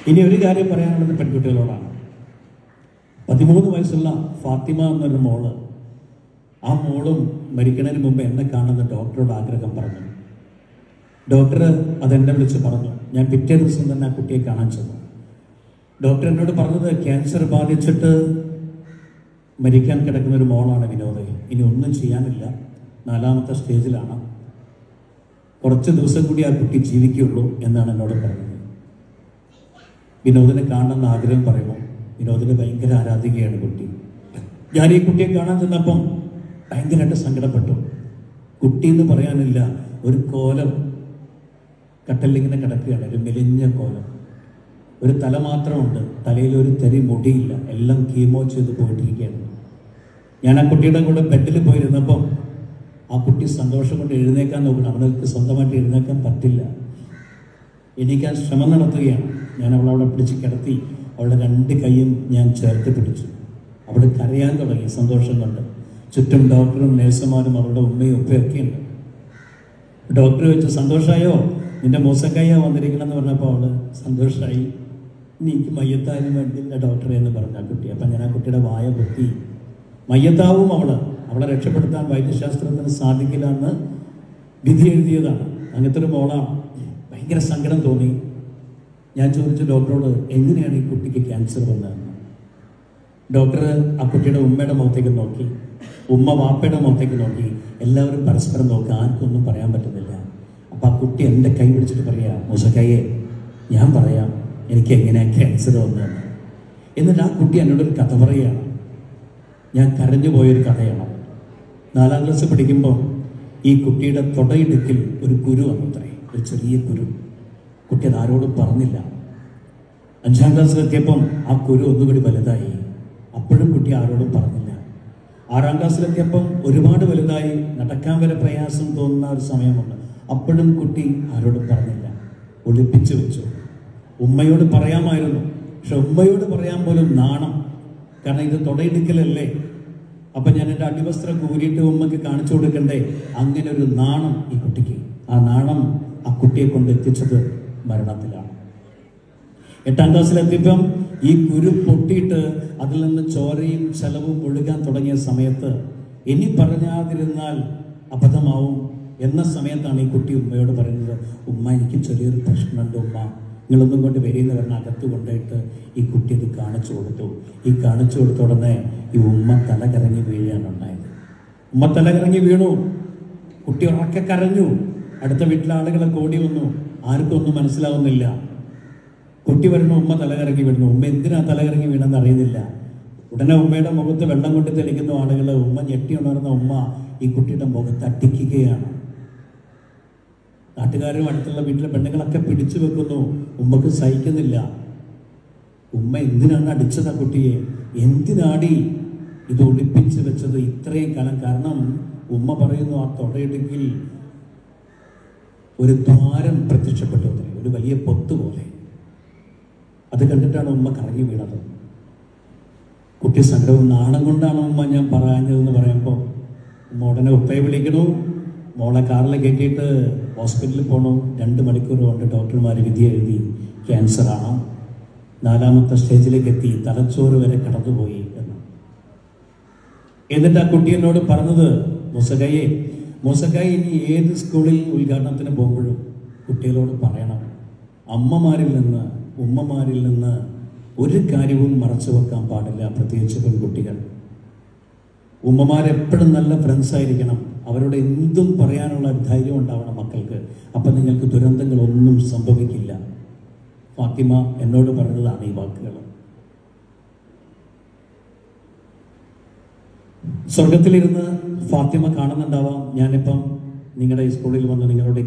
ഇനി ഒരു കാര്യം പറയാനുള്ളത് പെൺകുട്ടികളോടാണ്. 13 വയസ്സുള്ള ഫാത്തിമ എന്നൊരു മോള്, ആ മോളും മരിക്കുന്നതിന് മുമ്പ് എന്നെ കാണുന്ന ഡോക്ടറോട് ആഗ്രഹം പറഞ്ഞു. ഡോക്ടർ അതെന്നെ വിളിച്ച് പറഞ്ഞു. ഞാൻ പിറ്റേ ദിവസം തന്നെ ആ കുട്ടിയെ കാണാൻ ചെന്നു. ഡോക്ടർ എന്നോട് പറഞ്ഞത് ക്യാൻസർ ബാധിച്ചിട്ട് മരിക്കാൻ കിടക്കുന്ന ഒരു മോളാണ് വിനോദ്. ഇനി ഒന്നും ചെയ്യാനില്ല, 4ാമത്തെ സ്റ്റേജിലാണ്, കുറച്ച് ദിവസം കൂടി ആ കുട്ടി ജീവിക്കുള്ളൂ എന്നാണ് എന്നോട് പറഞ്ഞത്. വിനോദിനെ കാണണമെന്ന് ആഗ്രഹം പറയുമ്പോൾ വിനോദിന് ഭയങ്കര ആരാധികയാണ് കുട്ടി. ഞാൻ ഈ കുട്ടിയെ കാണാൻ ചെന്നപ്പം ഭയങ്കരമായിട്ട് സങ്കടപ്പെട്ടു. കുട്ടി എന്ന് പറയാനില്ല, ഒരു കോലം കട്ടലിങ്ങനെ കിടക്കുകയാണ്, ഒരു മെലിഞ്ഞ കോലം. ഒരു തല മാത്രമുണ്ട്, തലയിൽ ഒരു തരി മുടിയില്ല, എല്ലാം കീമോ ചെയ്ത് പോയിട്ടിരിക്കുകയാണ്. ഞാൻ ആ കുട്ടിയുടെ കൂടെ ബെഡിൽ പോയിരുന്നപ്പം ആ കുട്ടി സന്തോഷം കൊണ്ട് എഴുന്നേക്കാൻ നോക്കണം. അവൾക്ക് സ്വന്തമായിട്ട് എഴുന്നേക്കാൻ പറ്റില്ല. എണീക്കാൻ ശ്രമം നടത്തുകയാണ്. ഞാൻ അവളവിടെ പിടിച്ച് കിടത്തി, അവളുടെ 2 കൈയും ഞാൻ ചേർത്ത് പിടിച്ചു. അവിടെ കരയാൻ തുടങ്ങി സന്തോഷം കൊണ്ട്. ചുറ്റും ഡോക്ടറും നഴ്സുമാരും അവളുടെ ഉമ്മയും ഉപ്പയൊക്കെ ഉണ്ട്. ഡോക്ടർ ചോദിച്ചു, സന്തോഷമായോ, നിന്റെ മൂസക്കയ്യ വന്നിരിക്കണമെന്ന് പറഞ്ഞപ്പോൾ അവള് സന്തോഷമായി. എനിക്ക് മയ്യത്താനും വേണ്ടിയില്ല ഡോക്ടറെ എന്ന് പറഞ്ഞ ആ കുട്ടി. അപ്പം ഞാൻ ആ കുട്ടിയുടെ വായ പൊത്തി. മയ്യത്താവും അവളെ രക്ഷപ്പെടുത്താൻ വൈദ്യശാസ്ത്രത്തിന് സാധിക്കില്ല എന്ന് വിധി എഴുതിയതാണ്. അങ്ങനത്തെ ഒരു മോളാണ്. ഭയങ്കര സങ്കടം തോന്നി. ഞാൻ ചോദിച്ചു ഡോക്ടറോട്, എങ്ങനെയാണ് ഈ കുട്ടിക്ക് ക്യാൻസർ വന്നതെന്ന്. ഡോക്ടർ ആ കുട്ടിയുടെ ഉമ്മയുടെ മുഖത്തേക്ക് നോക്കി, ഉമ്മ വാപ്പയുടെ മുഖത്തേക്ക് നോക്കി. എല്ലാവരും പരസ്പരം നോക്കി, ആർക്കൊന്നും പറയാൻ പറ്റുന്നില്ല. അപ്പം ആ കുട്ടി എൻ്റെ കൈ പിടിച്ചിട്ട് പറയാ, മൂസക്കയ്യെ, ഞാൻ പറയാം എനിക്ക് എങ്ങനെയാണ് ക്യാൻസർ വന്നതെന്ന്. എന്നിട്ട് ആ കുട്ടി എന്നോടൊരു കഥ പറയുകയാണ്. ഞാൻ കരഞ്ഞു പോയൊരു കഥയാണ്. 4ാം ക്ലാസ് പഠിക്കുമ്പോൾ ഈ കുട്ടിയുടെ തൊടയിടുക്കിൽ ഒരു കുരു വന്നത്രേ, ഒരു ചെറിയ കുരു. കുട്ടി അത് ആരോടും പറഞ്ഞില്ല. 5ാം ക്ലാസ്സിലെത്തിയപ്പം ആ കുരു ഒന്നുകൂടി വലുതായി. അപ്പോഴും കുട്ടി ആരോടും പറഞ്ഞില്ല. 6ാം ക്ലാസ്സിലെത്തിയപ്പം ഒരുപാട് വലുതായി, നടക്കാൻ വരെ പ്രയാസം തോന്നുന്ന ഒരു സമയമുണ്ട്. അപ്പോഴും കുട്ടി ആരോടും പറഞ്ഞില്ല, ഒളിപ്പിച്ചു വെച്ചു. ഉമ്മയോട് പറയാമായിരുന്നു, പക്ഷെ ഉമ്മയോട് പറയാൻ പോലും നാണം. കാരണം ഇത് തൊടയിടുക്കലല്ലേ. അപ്പം ഞാൻ എൻ്റെ അടിവസ്ത്രം കൂരിയിട്ട് ഉമ്മക്ക് കാണിച്ചു കൊടുക്കണ്ടേ. അങ്ങനെ ഒരു നാണം ഈ കുട്ടിക്ക്. ആ നാണം ആ കുട്ടിയെ കൊണ്ട് എത്തിച്ചത് മരണത്തിലാണ്. 8ാം ക്ലാസ്സിലെത്തിയപ്പം ഈ കുരു പൊട്ടിയിട്ട് അതിൽ നിന്ന് ചോരയും ചലവും ഒഴുകാൻ തുടങ്ങിയ സമയത്ത് ഇനി പറഞ്ഞാതിരുന്നാൽ അബദ്ധമാവും എന്ന സമയത്താണ് ഈ കുട്ടി ഉമ്മയോട് പറയുന്നത്, ഉമ്മ എനിക്ക് ചെറിയൊരു പ്രശ്നമുണ്ട് ഉമ്മ, നിങ്ങളൊന്നും കൊണ്ട് വരിയെന്ന് പറഞ്ഞാൽ അകത്ത് കൊണ്ടുപോയിട്ട് ഈ കുട്ടി ഇത് കാണിച്ചു കൊടുത്തു. ഈ കാണിച്ചു കൊടുത്ത ഉടനെ ഈ ഉമ്മ തല കറങ്ങി വീഴുകയാണ് ഉണ്ടായത്. ഉമ്മ തല കറങ്ങി വീണു. കുട്ടി ഉറക്കെ കരഞ്ഞു. അടുത്ത വീട്ടിലെ ആളുകളൊക്കെ ഓടി വന്നു. ആർക്കും ഒന്നും മനസ്സിലാവുന്നില്ല. കുട്ടി വരുന്നു, ഉമ്മ തലകറങ്ങി വീഴുന്നു. ഉമ്മ എന്തിനാ തലകറങ്ങി വീണെന്ന് അറിയുന്നില്ല. ഉടനെ ഉമ്മയുടെ മുഖത്ത് വെള്ളം കൊണ്ട് തെളിക്കുന്ന ആളുകൾ, ഉമ്മ ഞെട്ടി ഉണർന്ന ഉമ്മ ഈ കുട്ടിയുടെ മുഖത്ത് അടിക്കുകയാണ്. നാട്ടുകാരും അടുത്തുള്ള വീട്ടിലെ പെണ്ണുങ്ങളൊക്കെ പിടിച്ചു വെക്കുന്നു. ഉമ്മക്ക് സഹിക്കുന്നില്ല. ഉമ്മ എന്തിനാണ് അടിച്ചത് ആ കുട്ടിയെ? എന്തിനാടി ഇത് ഒളിപ്പിച്ച് വെച്ചത് ഇത്രയും കാലം? കാരണം ഉമ്മ പറയുന്നു, ആ തൊടയിടുക്കിൽ ഒരു ദ്വാരം പ്രത്യക്ഷപ്പെട്ടു, ഒരു വലിയ പൊത്ത് പോലെ. അത് കണ്ടിട്ടാണ് ഉമ്മ കറങ്ങി വീണത്. കുട്ടി സങ്കടവും നാണം കൊണ്ടാണ് ഉമ്മ ഞാൻ പറഞ്ഞതെന്ന് പറയുമ്പോൾ ഉമ്മ ഉടനെ ഉപ്പയെ വിളിക്കണു. മോളെ കാറിൽ കയറ്റിയിട്ട് ഹോസ്പിറ്റലിൽ പോകണു. 2 മണിക്കൂർ കൊണ്ട് ഡോക്ടർമാർ വിധി എഴുതി ക്യാൻസറാണ്, 4ാമത്തെ സ്റ്റേജിലേക്ക് എത്തി, തലച്ചോറ് വരെ കടന്നുപോയി എന്ന്. എന്നിട്ട് ആ കുട്ടി എന്നോട് പറഞ്ഞത്, മൂസക്കായി ഇനി ഏത് സ്കൂളിൽ ഉദ്ഘാടനത്തിന് പോകുമ്പോഴും കുട്ടികളോട് പറയണം, ഉമ്മമാരിൽ നിന്ന് ഒരു കാര്യവും മറച്ചു വെക്കാൻ പാടില്ല, പ്രത്യേകിച്ച് പെൺകുട്ടികൾ. ഉമ്മമാരെപ്പോഴും നല്ല ഫ്രണ്ട്സ് ആയിരിക്കണം. അവരോട് എന്തും പറയാനുള്ള ധൈര്യം ഉണ്ടാവണം മക്കൾക്ക്. അപ്പം നിങ്ങൾക്ക് ദുരന്തങ്ങളൊന്നും സംഭവിക്കില്ല. ഫാത്തിമ എന്നോട് പറഞ്ഞതാണ് ഈ വാക്കുകൾ. സ്വർഗത്തിലിരുന്ന് ഫാത്തിമ കാണുന്നുണ്ടാവാം. ഞാനിപ്പം നിങ്ങളുടെ ഈ സ്കൂളിൽ വന്ന് നിങ്ങളുടെ